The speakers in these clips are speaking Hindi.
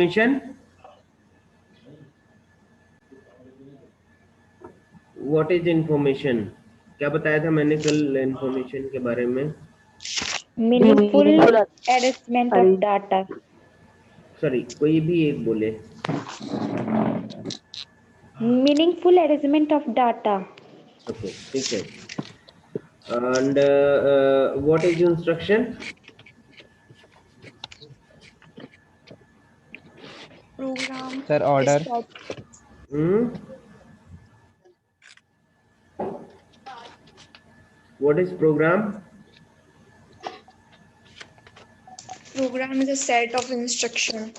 information. What is information? क्या बताया था मैंने कल इंफॉर्मेशन के बारे में? Meaningful adjustment of data. Sorry, कोई भी एक बोले। Meaningful adjustment of data. Okay, ठीक है। And what is instruction? program Sir, order. What is program? program is a set of instruction.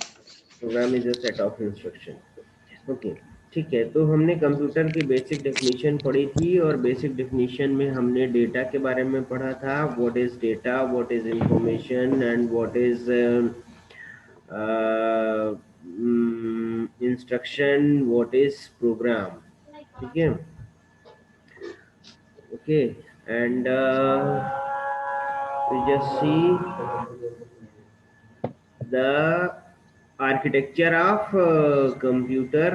Program is a set of instruction. Okay, ठीक है। तो हमने कंप्यूटर की बेसिक डेफिनेशन पढ़ी थी और बेसिक डेफिनेशन में हमने डेटा के बारे में पढ़ा था। What is data, what is information and what is instruction, what is program. ठीक है, okay. And just see the architecture of computer,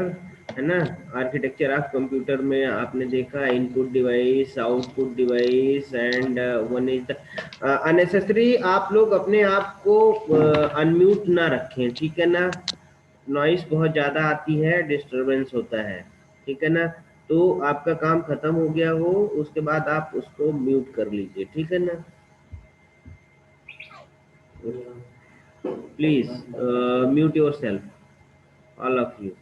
है ना। आर्किटेक्चर ऑफ कंप्यूटर में आपने देखा input device, output device and one is the unnecessary. आप लोग अपने आप को अनम्यूट ना रखें, ठीक है ना। नॉइस बहुत ज़्यादा आती है, डिस्टरबेंस होता है, ठीक है ना। तो आपका काम खत्म हो गया हो उसके बाद आप उसको म्यूट कर लीजिए, ठीक है ना। Please mute yourself, all of you.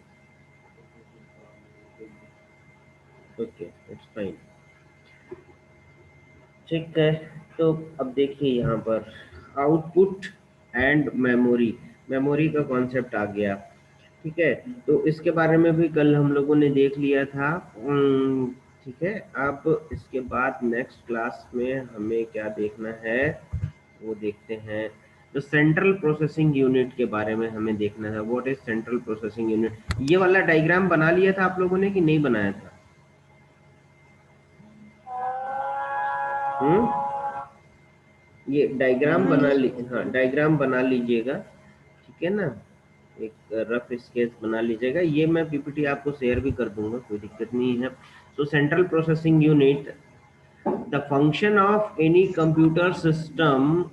Okay, it's fine. ठीक है। तो अब देखिए यहाँ पर आउटपुट एंड मेमोरी, मेमोरी का कॉन्सेप्ट आ गया, ठीक है। तो इसके बारे में भी कल हम लोगों ने देख लिया था, ठीक है। अब इसके बाद नेक्स्ट क्लास में हमें क्या देखना है वो देखते हैं। तो सेंट्रल प्रोसेसिंग यूनिट के बारे में हमें देखना है। What is central processing unit? ये वाला डायग्राम बना लिया था आप लोगों ने कि नहीं बनाया था? ये डायग्राम बना हाँ, डायग्राम बना लीजिएगा, ठीक है ना। एक रफ स्केच बना लीजिएगा। ये मैं पीपीटी आपको शेयर भी कर दूंगा, कोई दिक्कत नहीं है। तो central processing unit, the function of any computer system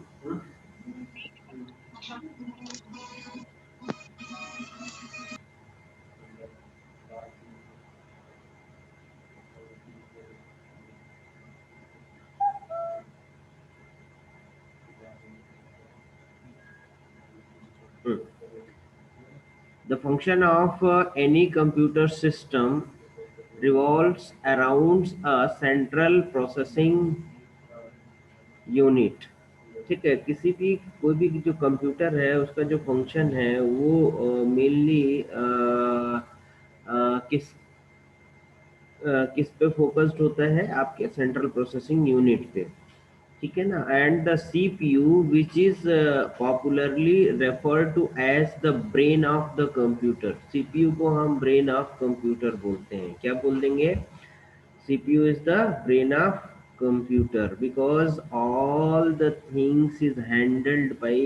the function of any computer system revolves around a central processing unit। ठीक है, किसी भी कोई भी जो कंप्यूटर है उसका जो फंक्शन है वो मेनली किस पे फोकस्ड होता है? आपके सेंट्रल प्रोसेसिंग यूनिट पे, ठीक है ना। And the CPU which is popularly referred to as the brain of the computer. CPU को हम ब्रेन ऑफ कंप्यूटर बोलते हैं। क्या बोल देंगे? CPU is the brain of computer because all the things is handled by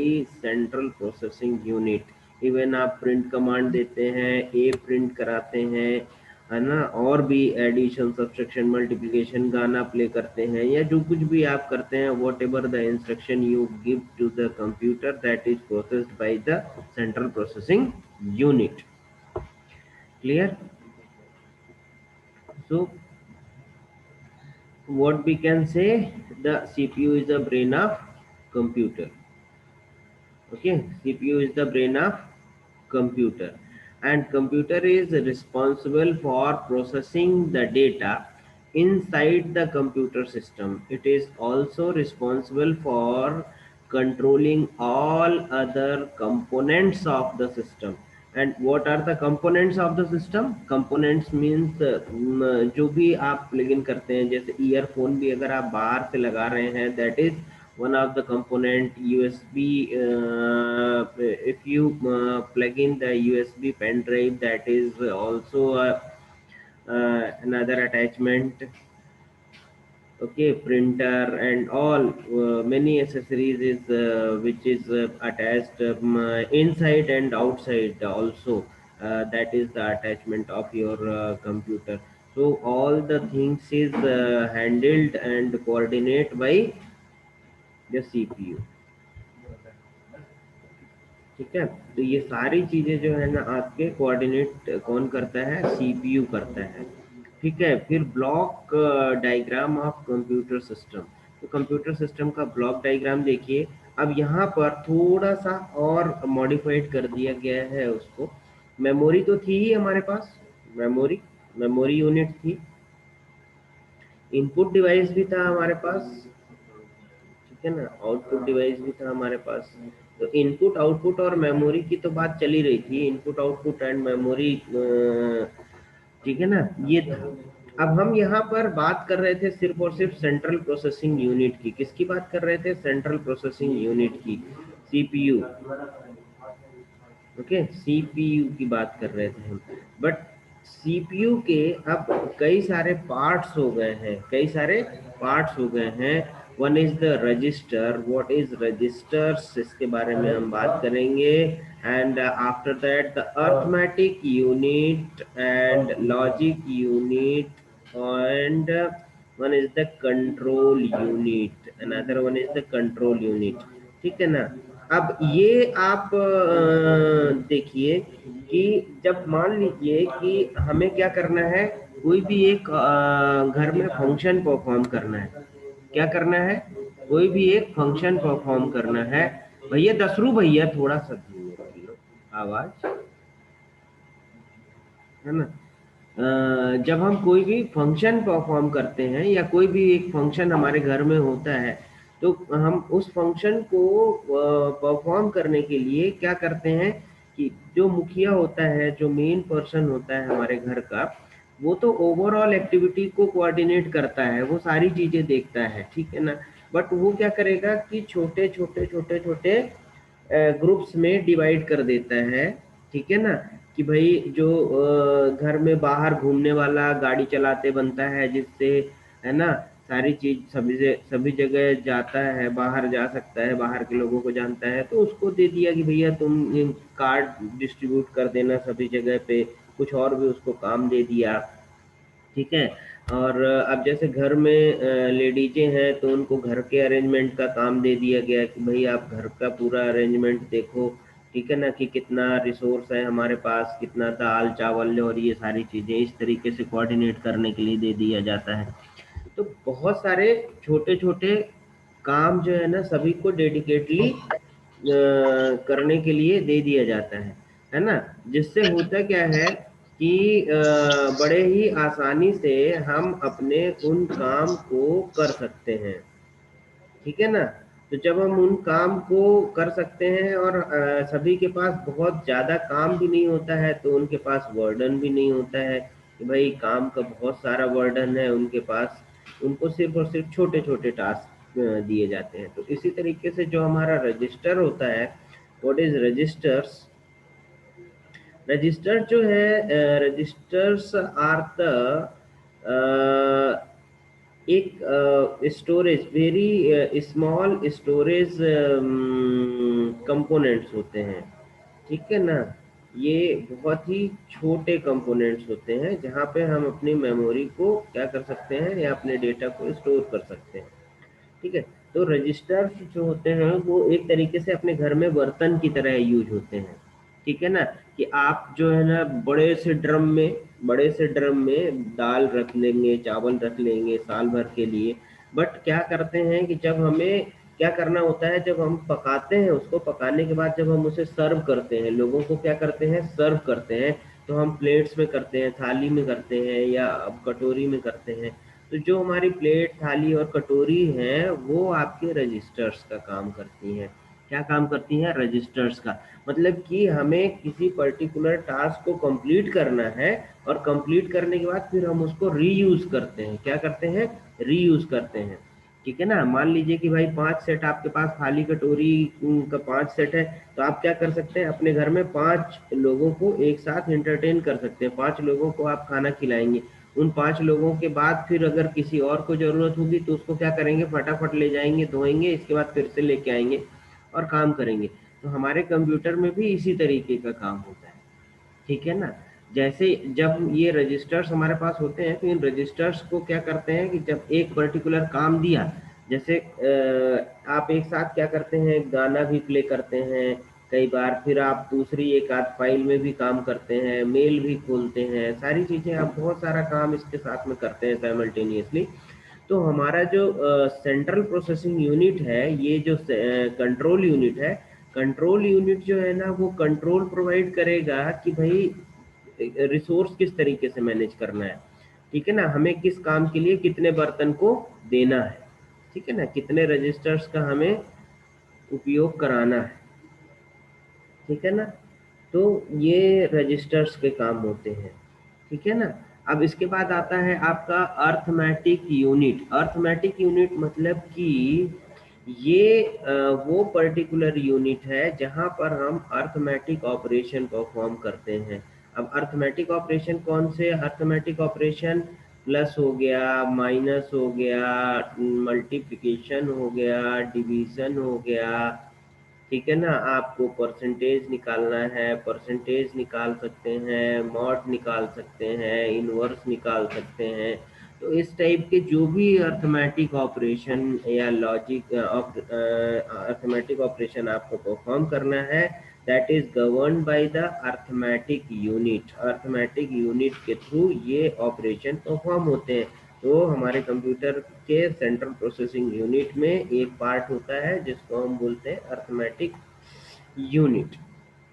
central processing unit। even आप print command देते हैं, a print कराते हैं, है ना, और भी एडिशन, सब्सट्रैक्शन, मल्टीप्लिकेशन, गाना प्ले करते हैं, या जो कुछ भी आप करते हैं, whatever the instruction you give to the computer that is processed by the central processing unit. Clear? So what we can say, the CPU is the brain of computer। okay, CPU is the brain of computer and computer is responsible for processing the data inside the computer system। it is also responsible for controlling all other components of the system। and what are the components of the system? components means जो भी आप प्लग इन करते हैं, जैसे ईयरफोन भी अगर आप बाहर से लगा रहे हैं, that is one of the component। USB, if you plug in the USB pen drive, that is also another attachment। okay, printer and all many accessories is which is attached inside and outside also, that is the attachment of your computer. So all the things is handled and coordinate by the CPU. ठीक है, तो ये सारी चीजें जो है ना आपके कोऑर्डिनेट कौन करता है, सीपीयू करता है। ठीक है, फिर block diagram of computer system. तो कंप्यूटर सिस्टम का ब्लॉक डायग्राम देखिए, अब यहाँ पर थोड़ा सा और मॉडिफाइड कर दिया गया है उसको। मेमोरी तो थी ही हमारे पास, मेमोरी मेमोरी यूनिट थी, इनपुट डिवाइस भी था हमारे पास, ठीक है ना, आउटपुट डिवाइस भी था हमारे पास। तो इनपुट आउटपुट और मेमोरी की तो बात चली रही थी, इनपुट आउटपुट एंड मेमोरी, ठीक है ना, ये था। अब हम यहाँ पर बात कर रहे थे सिर्फ और सिर्फ सेंट्रल प्रोसेसिंग यूनिट की। किसकी बात कर रहे थे, सेंट्रल प्रोसेसिंग यूनिट की, सीपीयू। ओके, सीपीयू की बात कर रहे थे हम। बट सीपीयू के अब कई सारे पार्ट्स हो गए हैं, कई सारे पार्ट्स हो गए हैं। One is the register, what is registers, इसके बारे में हम बात करेंगे। And after that the arithmetic unit and logic unit, and one is the control unit, another one is the control unit. ठीक है ना। अब ये आप देखिए कि जब मान लीजिए कि हमें क्या करना है, कोई भी एक घर में फंक्शन परफॉर्म करना है। क्या करना है, कोई भी एक फंक्शन परफॉर्म करना है। भैया दसरू भैया थोड़ा सा धीमे कर लो आवाज, है ना। जब हम कोई भी फंक्शन परफॉर्म करते हैं या कोई भी एक फंक्शन हमारे घर में होता है, तो हम उस फंक्शन को परफॉर्म करने के लिए क्या करते हैं कि जो मुखिया होता है, जो मेन पर्सन होता है हमारे घर का, वो तो ओवरऑल एक्टिविटी को कोऑर्डिनेट करता है, वो सारी चीजें देखता है, ठीक है ना। बट वो क्या करेगा कि छोटे छोटे छोटे छोटे ग्रुप्स में डिवाइड कर देता है, ठीक है ना। कि भाई जो घर में बाहर घूमने वाला गाड़ी चलाते बनता है, जिससे, है ना, सारी चीज सभी जगह जाता है, बाहर जा सकता है, बाहर के लोगों को जानता है, तो उसको दे दिया कि भैया तुम कार्ड डिस्ट्रीब्यूट कर देना सभी जगह पे। कुछ और भी उसको काम दे दिया, ठीक है। और अब जैसे घर में लेडीजें हैं, तो उनको घर के अरेंजमेंट का काम दे दिया गया कि भाई आप घर का पूरा अरेंजमेंट देखो, ठीक है ना, कि कितना रिसोर्स है हमारे पास, कितना दाल चावल और ये सारी चीजें इस तरीके से कोऑर्डिनेट करने के लिए दे दिया जाता है। तो बहुत सारे छोटे छोटे काम जो है ना सभी को डेडिकेटली करने के लिए दे दिया जाता है ना। जिससे होता क्या है कि बड़े ही आसानी से हम अपने उन काम को कर सकते हैं, ठीक है ना। तो जब हम उन काम को कर सकते हैं और सभी के पास बहुत ज़्यादा काम भी नहीं होता है, तो उनके पास वर्डन भी नहीं होता है कि भाई काम का बहुत सारा वर्डन है उनके पास, उनको सिर्फ और सिर्फ छोटे छोटे टास्क दिए जाते हैं। तो इसी तरीके से जो हमारा रजिस्टर होता है, व्हाट इज रजिस्टर्स, रजिस्टर जो है, रजिस्टर्स आर द एक storage, very small storage components होते हैं, ठीक है ना। ये बहुत ही छोटे कंपोनेंट्स होते हैं जहाँ पे हम अपनी मेमोरी को क्या कर सकते हैं, या अपने डेटा को स्टोर कर सकते हैं, ठीक है। तो रजिस्टर्स जो होते हैं वो एक तरीके से अपने घर में बर्तन की तरह यूज होते हैं, ठीक है ना। कि आप जो है ना बड़े से ड्रम में दाल रख लेंगे, चावल रख लेंगे साल भर के लिए। बट क्या करते हैं कि जब हमें क्या करना होता है, जब हम पकाते हैं, उसको पकाने के बाद जब हम उसे सर्व करते हैं, लोगों को क्या करते हैं, सर्व करते हैं, तो हम प्लेट्स में करते हैं, थाली में करते हैं, या कटोरी में करते हैं। तो जो हमारी प्लेट, थाली और कटोरी हैं, वो आपके रजिस्टर्स का काम करती हैं। क्या काम करती हैं, रजिस्टर्स का। मतलब कि हमें किसी पर्टिकुलर टास्क को कंप्लीट करना है, और कंप्लीट करने के बाद फिर हम उसको रीयूज करते हैं। क्या करते हैं, रीयूज करते हैं, ठीक है ना। मान लीजिए कि भाई 5 सेट आपके पास थाली कटोरी का 5 सेट है, तो आप क्या कर सकते हैं, अपने घर में 5 लोगों को एक साथ एंटरटेन कर सकते हैं, 5 लोगों को आप खाना खिलाएंगे। उन 5 लोगों के बाद फिर अगर किसी और को जरूरत होगी तो उसको क्या करेंगे, फटाफट ले जाएंगे, धोएंगे, इसके बाद फिर से लेके आएंगे और काम करेंगे। तो हमारे कंप्यूटर में भी इसी तरीके का काम होता है, ठीक है ना। जैसे जब ये रजिस्टर्स हमारे पास होते हैं तो इन रजिस्टर्स को क्या करते हैं कि जब एक पर्टिकुलर काम दिया, जैसे आप एक साथ क्या करते हैं, गाना भी प्ले करते हैं कई बार, फिर आप दूसरी एक आध फाइल में भी काम करते हैं, मेल भी खोलते हैं, सारी चीज़ें आप बहुत सारा काम इसके साथ में करते हैं साइमल्टेनियसली। तो हमारा जो सेंट्रल प्रोसेसिंग यूनिट है, ये जो कंट्रोल यूनिट है, कंट्रोल यूनिट जो है ना वो कंट्रोल प्रोवाइड करेगा कि भाई रिसोर्स किस तरीके से मैनेज करना है, ठीक है ना, हमें किस काम के लिए कितने बर्तन को देना है, ठीक है ना, कितने रजिस्टर्स का हमें उपयोग कराना है, ठीक है ना। तो ये रजिस्टर्स के काम होते हैं, ठीक है ना। अब इसके बाद आता है आपका अर्थमेटिक यूनिट। अर्थमेटिक यूनिट मतलब कि ये वो पर्टिकुलर यूनिट है जहां पर हम अर्थमेटिक ऑपरेशन परफॉर्म करते हैं। अब अर्थमेटिक ऑपरेशन कौन से, अर्थमेटिक ऑपरेशन प्लस हो गया, माइनस हो गया, मल्टीप्लिकेशन हो गया, डिवीजन हो गया, ठीक है ना। आपको परसेंटेज निकालना है, परसेंटेज निकाल सकते हैं, मॉड निकाल सकते हैं, इनवर्स निकाल सकते हैं। तो इस टाइप के जो भी अर्थमेटिक ऑपरेशन या लॉजिक अर्थमेटिक ऑपरेशन आपको परफॉर्म करना है, that is govern by the arithmetic unit. Arithmetic unit के थ्रू ये ऑपरेशन परफॉर्म होते हैं। तो हमारे कंप्यूटर के सेंट्रल प्रोसेसिंग यूनिट में एक पार्ट होता है जिसको हम बोलते हैं अर्थमेटिक यूनिट।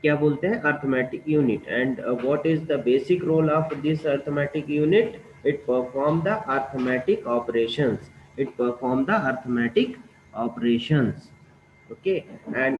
क्या बोलते हैं, arithmetic unit. And what is the basic role of this arithmetic unit, it perform the arithmetic operations, it perform the arithmetic operations, okay. And